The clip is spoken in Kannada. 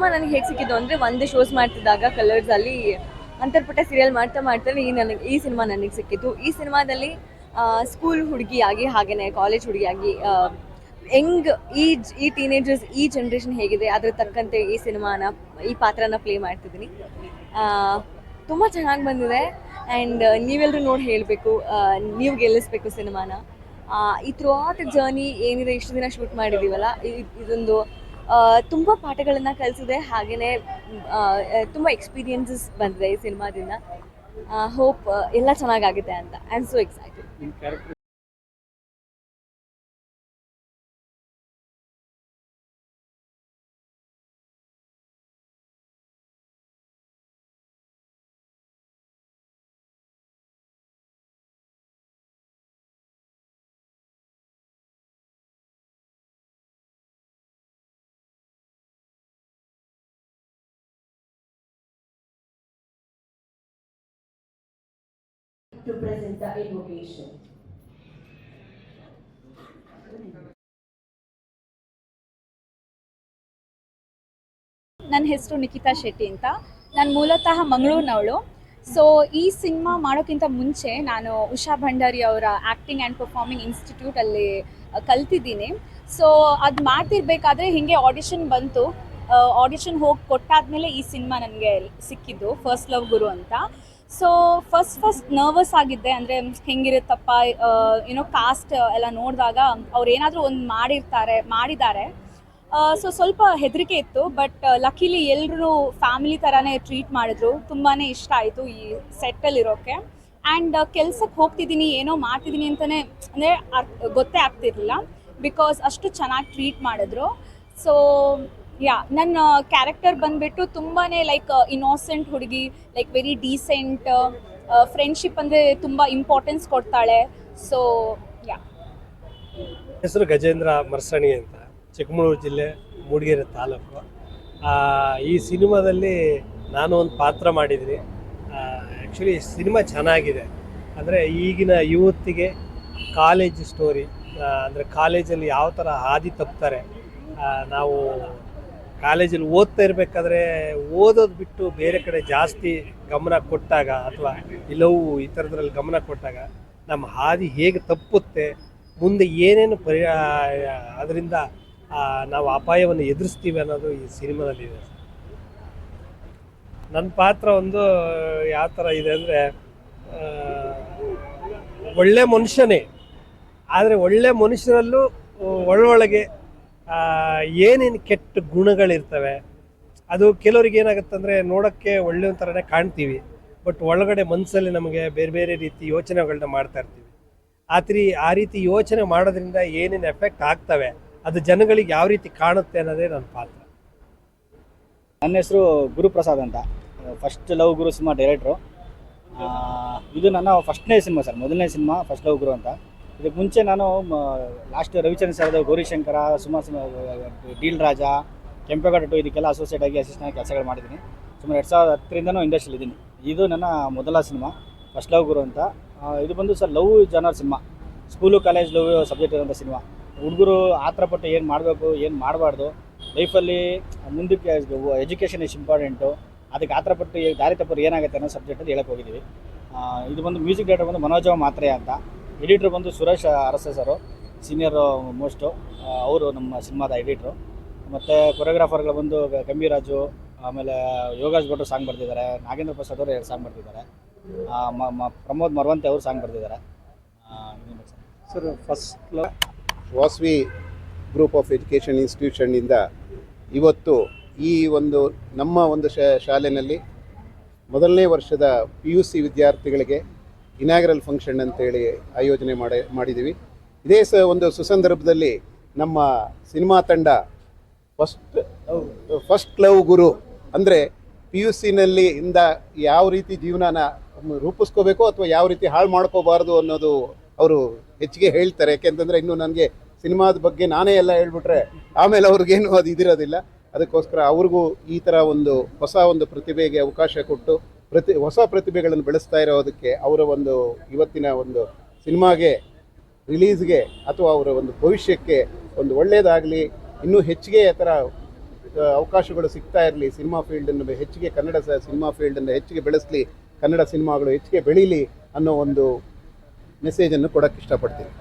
ಸಿನಿಮಾ ನನಗೆ ಹೇಗೆ ಸಿಕ್ಕಿದ್ದು ಅಂದರೆ ಒಂದೇ ಶೋಸ್ ಮಾಡ್ತಿದ್ದಾಗ ಕಲರ್ಸಲ್ಲಿ ಅಂತರ್ಪುಟ ಸೀರಿಯಲ್ ಮಾಡ್ತಾ ಈ ಸಿನಿಮಾ ನನಗೆ ಸಿಕ್ಕಿದ್ದು. ಈ ಸಿನಿಮಾದಲ್ಲಿ ಸ್ಕೂಲ್ ಹುಡುಗಿಯಾಗಿ ಹಾಗೆಯೇ ಕಾಲೇಜ್ ಹುಡುಗಿಯಾಗಿ ಹೆಂಗ್ ಈ ಟೀನೇಜರ್ಸ್ ಈ ಜನ್ರೇಷನ್ ಹೇಗಿದೆ ಅದ್ರ ತಕ್ಕಂತೆ ಈ ಪಾತ್ರನ ಪ್ಲೇ ಮಾಡ್ತಿದ್ದೀನಿ. ತುಂಬ ಚೆನ್ನಾಗಿ ಬಂದಿದೆ ಆ್ಯಂಡ್ ನೀವೆಲ್ಲರೂ ನೋಡಿ ಹೇಳಬೇಕು, ನೀವು ಗೆಲ್ಲಿಸ್ಬೇಕು ಸಿನಿಮಾನ. ಈ ಥ್ರೂ ಔಟ್ ಜರ್ನಿ ಏನಿದೆ ಇಷ್ಟು ದಿನ ಶೂಟ್ ಮಾಡಿದ್ದೀವಲ್ಲ, ಇದೊಂದು ತುಂಬ ಪಾಠಗಳನ್ನು ಕಲಿಸಿದೆ. ಹಾಗೆಯೇ ತುಂಬ ಎಕ್ಸ್ಪೀರಿಯನ್ಸಸ್ ಬಂದಿದೆ ಈ ಸಿನಿಮಾದಿಂದ. ಹೋಪ್ ಎಲ್ಲ ಚೆನ್ನಾಗಾಗುತ್ತೆ ಅಂತ. I am so excited. To present the invocation. ನನ್ನ ಹೆಸರು ನಿಖಿತಾ ಶೆಟ್ಟಿ ಅಂತ. ನಾನು ಮೂಲತಃ ಮಂಗಳೂರಿನವಳು. ಸೊ ಈ ಸಿನಿಮಾ ಮಾಡೋಕ್ಕಿಂತ ಮುಂಚೆ ನಾನು ಉಷಾ ಭಂಡಾರಿ ಅವರ ಆ್ಯಕ್ಟಿಂಗ್ ಆ್ಯಂಡ್ ಪರ್ಫಾರ್ಮಿಂಗ್ ಇನ್ಸ್ಟಿಟ್ಯೂಟಲ್ಲಿ ಕಲ್ತಿದ್ದೀನಿ. ಸೊ ಅದು ಮಾಡ್ತಿರ್ಬೇಕಾದ್ರೆ ಹೀಗೆ ಆಡಿಷನ್ ಬಂತು. ಆಡಿಷನ್ ಹೋಗಿ ಕೊಟ್ಟಾದಮೇಲೆ ಈ ಸಿನಿಮಾ ನನಗೆ ಸಿಕ್ಕಿದ್ದು, ಫಸ್ಟ್ ಲವ್ ಗುರು ಅಂತ. ಸೊ ಫಸ್ಟ್ ನರ್ವಸ್ ಆಗಿದ್ದೆ, ಅಂದರೆ ಹೆಂಗಿರುತ್ತಪ್ಪ ಏನೋ ಕಾಸ್ಟ್ ಎಲ್ಲ ನೋಡಿದಾಗ ಅವ್ರು ಏನಾದರೂ ಒಂದು ಮಾಡಿದ್ದಾರೆ. ಸೊ ಸ್ವಲ್ಪ ಹೆದರಿಕೆ ಇತ್ತು. ಬಟ್ ಲಕ್ಕಿಲಿ ಎಲ್ಲರೂ ಫ್ಯಾಮಿಲಿ ಥರನೇ ಟ್ರೀಟ್ ಮಾಡಿದ್ರು. ತುಂಬಾ ಇಷ್ಟ ಆಯಿತು ಈ ಸೆಟ್ಟಲ್ಲಿರೋಕ್ಕೆ. ಆ್ಯಂಡ್ ಕೆಲ್ಸಕ್ಕೆ ಹೋಗ್ತಿದ್ದೀನಿ, ಏನೋ ಮಾಡ್ತಿದ್ದೀನಿ ಅಂತಲೇ ಅಂದರೆ ಗೊತ್ತೇ ಆಗ್ತಿರಲಿಲ್ಲ, ಬಿಕಾಸ್ ಅಷ್ಟು ಚೆನ್ನಾಗಿ ಟ್ರೀಟ್ ಮಾಡಿದ್ರು. ಸೊ ನನ್ನ ಕ್ಯಾರೆಕ್ಟರ್ ಬಂದುಬಿಟ್ಟು ತುಂಬಾ ಲೈಕ್ ಇನ್ನೋಸೆಂಟ್ ಹುಡುಗಿ, ಲೈಕ್ ವೆರಿ ಡೀಸೆಂಟ್, ಫ್ರೆಂಡ್ಶಿಪ್ ಅಂದರೆ ತುಂಬ ಇಂಪಾರ್ಟೆನ್ಸ್ ಕೊಡ್ತಾಳೆ. ಸೊ ಹೆಸರು ಗಜೇಂದ್ರ ಮರ್ಸಣಿ ಅಂತ, ಚಿಕ್ಕಮಗಳೂರು ಜಿಲ್ಲೆ, ಮೂಡಿಗೆರೆ ತಾಲೂಕು. ಈ ಸಿನಿಮಾದಲ್ಲಿ ನಾನು ಒಂದು ಪಾತ್ರ ಮಾಡಿದ್ದೀನಿ. ಆ್ಯಕ್ಚುಲಿ ಸಿನಿಮಾ ಚೆನ್ನಾಗಿದೆ. ಅಂದರೆ ಈಗಿನ ಯೂತ್ಗೆ ಕಾಲೇಜ್ ಸ್ಟೋರಿ, ಅಂದರೆ ಕಾಲೇಜಲ್ಲಿ ಯಾವ ಥರ ಹಾದಿ ತಪ್ತಾರೆ. ನಾವು ಕಾಲೇಜಲ್ಲಿ ಓದ್ತಾ ಇರಬೇಕಾದ್ರೆ ಓದೋದು ಬಿಟ್ಟು ಬೇರೆ ಕಡೆ ಜಾಸ್ತಿ ಗಮನ ಕೊಟ್ಟಾಗ, ಅಥವಾ ಇಲ್ಲವೂ ಈ ಥರದ್ರಲ್ಲಿ ಗಮನ ಕೊಟ್ಟಾಗ ನಮ್ಮ ಹಾದಿ ಹೇಗೆ ತಪ್ಪುತ್ತೆ, ಮುಂದೆ ಏನೇನು ಅದರಿಂದ ನಾವು ಅಪಾಯವನ್ನು ಎದುರಿಸ್ತೀವಿ ಅನ್ನೋದು ಈ ಸಿನಿಮಾದಲ್ಲಿದೆ. ನನ್ನ ಪಾತ್ರ ಒಂದು ಯಾವ ಥರ ಇದೆ ಅಂದರೆ, ಒಳ್ಳೆ ಮನುಷ್ಯನೇ, ಆದರೆ ಒಳ್ಳೆ ಮನುಷ್ಯರಲ್ಲೂ ಒಳೊಳಗೆ ಏನೇನು ಕೆಟ್ಟ ಗುಣಗಳಿರ್ತವೆ. ಅದು ಕೆಲವ್ರಿಗೆ ಏನಾಗುತ್ತಂದರೆ, ನೋಡೋಕ್ಕೆ ಒಳ್ಳೆಯ ಥರನೇ ಕಾಣ್ತೀವಿ, ಬಟ್ ಒಳಗಡೆ ಮನಸ್ಸಲ್ಲಿ ನಮಗೆ ಬೇರೆ ಬೇರೆ ರೀತಿ ಯೋಚನೆಗಳನ್ನ ಮಾಡ್ತಾ ಇರ್ತೀವಿ. ಆ ರೀತಿ ಯೋಚನೆ ಮಾಡೋದ್ರಿಂದ ಏನೇನು ಎಫೆಕ್ಟ್ ಆಗ್ತವೆ, ಅದು ಜನಗಳಿಗೆ ಯಾವ ರೀತಿ ಕಾಣುತ್ತೆ ಅನ್ನೋದೇ ನನ್ನ ಪಾತ್ರ. ನನ್ನ ಹೆಸರು ಗುರುಪ್ರಸಾದ್ ಅಂತ, ಫಸ್ಟ್ ಲವ್ ಗುರು ಸಿನಿಮಾ ಡೈರೆಕ್ಟ್ರು. ಇದು ನನ್ನ ಫಸ್ಟ್ನೇ ಸಿನಿಮಾ ಸರ್, ಮೊದಲನೇ ಸಿನಿಮಾ ಫಸ್ಟ್ ಲವ್ ಗುರು ಅಂತ. ಇದಕ್ಕೆ ಮುಂಚೆ ನಾನು ಲಾಸ್ಟ್ ರವಿಚಂದ್ರ ಸರ್ದು ಗೌರಿಶಂಕರ, ಡೀಲ್ ರಾಜ, ಕೆಂಪೇಗೌಡ 2 ಇದಕ್ಕೆಲ್ಲ ಅಸೋಸಿಯೇಟ್ ಆಗಿ ಅಸಿಸ್ಟೆಂಟ್ ಕೆಲಸಗಳು ಮಾಡಿದ್ದೀನಿ. ಸುಮಾರು 2010ರಿಂದನೂ ಇಂಡಸ್ಟ್ರಿಯಲ್ಲಿ ಇದ್ದೀನಿ. ಇದು ನನ್ನ ಮೊದಲ ಸಿನಿಮಾ ಫಸ್ಟ್ ಲವ್ ಗುರು ಅಂತ. ಇದು ಬಂದು sir love genre cinema, school college love subject ಇರೋಂಥ ಸಿನಿಮಾ. ಹುಡುಗರು ಆ ಥರ ಪಟ್ಟು ಏನು ಮಾಡಬೇಕು, ಏನು ಮಾಡಬಾರ್ದು ಲೈಫಲ್ಲಿ, ಮುಂದಕ್ಕೆ ಎಜುಕೇಷನ್ ಇಸ್ ಇಂಪಾರ್ಟೆಂಟು, ಅದಕ್ಕೆ ಆ ಥರ ಪಟ್ಟು ದಾರಿ ತಪ್ಪರು ಏನಾಗುತ್ತೆ ಅನ್ನೋ ಸಬ್ಜೆಕ್ಟಲ್ಲಿ ಹೇಳಕ್ಕೆ ಹೋಗಿದ್ದೀವಿ. ಇದು ಬಂದು ಮ್ಯೂಸಿಕ್ ಡೈರೆಕ್ಟರ್ ಬಂದು ಮನೋಜ ಮಾತ್ರೆ ಅಂತ, ಎಡಿಟ್ರ್ ಬಂದು ಸುರೇಶ್ ಅರಸೆ ಸರು, ಸೀನಿಯರ್ ಮೋಸ್ಟು, ಅವರು ನಮ್ಮ ಸಿನಿಮಾದ ಎಡಿಟ್ರು. ಮತ್ತು ಕೊರಿಯೋಗ್ರಾಫರ್ಗಳು ಬಂದು ಗಂಭೀರಾಜು, ಆಮೇಲೆ ಯೋಗೇಶ್ ಭಟ್ರು ಸಾಂಗ್ ಬರ್ತಿದ್ದಾರೆ, ನಾಗೇಂದ್ರ ಪ್ರಸಾದ್ ಅವರು 2 ಸಾಂಗ್ ಬರ್ತಿದ್ದಾರೆ, ಪ್ರಮೋದ್ ಮರವಂತೆ ಅವರು ಸಾಂಗ್ ಬರ್ತಿದ್ದಾರೆ. Sir, first Vasavi group of education ಇನ್ಸ್ಟಿಟ್ಯೂಷನ್ನಿಂದ ಇವತ್ತು ಈ ಒಂದು ನಮ್ಮ ಒಂದು ಶಾಲೆಯಲ್ಲಿ ಮೊದಲನೇ ವರ್ಷದ PUC ವಿದ್ಯಾರ್ಥಿಗಳಿಗೆ ಇನಾಗ್ರಲ್ ಫಂಕ್ಷನ್ ಅಂತೇಳಿ ಆಯೋಜನೆ ಮಾಡಿದ್ದೀವಿ. ಇದೇ ಒಂದು ಸುಸಂದರ್ಭದಲ್ಲಿ ನಮ್ಮ ಸಿನಿಮಾ ತಂಡ ಫಸ್ಟ್ ಲವ್ ಗುರು ಅಂದರೆ PUCನಲ್ಲಿ ಇಂದ ಯಾವ ರೀತಿ ಜೀವನನ ರೂಪಿಸ್ಕೋಬೇಕು ಅಥವಾ ಯಾವ ರೀತಿ ಹಾಳು ಮಾಡ್ಕೋಬಾರ್ದು ಅನ್ನೋದು ಅವರು ಹೆಚ್ಚಿಗೆ ಹೇಳ್ತಾರೆ. ಯಾಕೆಂತಂದರೆ ಇನ್ನೂ ನನಗೆ ಸಿನಿಮಾದ ಬಗ್ಗೆ ನಾನೇ ಎಲ್ಲ ಹೇಳ್ಬಿಟ್ರೆ ಆಮೇಲೆ ಅವ್ರಿಗೇನು ಅದು ಇದಿರೋದಿಲ್ಲ. ಅದಕ್ಕೋಸ್ಕರ ಅವ್ರಿಗೂ ಈ ಥರ ಒಂದು ಹೊಸ ಒಂದು ಪ್ರತಿಭೆಗೆ ಅವಕಾಶ ಕೊಟ್ಟು ಹೊಸ ಪ್ರತಿಭೆಗಳನ್ನು ಬೆಳೆಸ್ತಾ ಇರೋದಕ್ಕೆ, ಅವರ ಒಂದು ಇವತ್ತಿನ ಒಂದು ಸಿನಿಮಾಗೆ ರಿಲೀಸ್ಗೆ ಅಥವಾ ಅವರ ಒಂದು ಭವಿಷ್ಯಕ್ಕೆ ಒಂದು ಒಳ್ಳೆಯದಾಗಲಿ, ಇನ್ನೂ ಹೆಚ್ಚಿಗೆ ಆ ಥರ ಅವಕಾಶಗಳು ಸಿಗ್ತಾ ಇರಲಿ, ಸಿನಿಮಾ ಫೀಲ್ಡನ್ನು ಹೆಚ್ಚಿಗೆ ಕನ್ನಡ ಸಿನಿಮಾ ಫೀಲ್ಡನ್ನು ಹೆಚ್ಚಿಗೆ ಬೆಳೆಸಲಿ, ಕನ್ನಡ ಸಿನಿಮಾಗಳು ಹೆಚ್ಚಿಗೆ ಬೆಳೀಲಿ ಅನ್ನೋ ಒಂದು ಮೆಸೇಜನ್ನು ಕೊಡೋಕ್ಕೆ ಇಷ್ಟಪಡ್ತೀನಿ.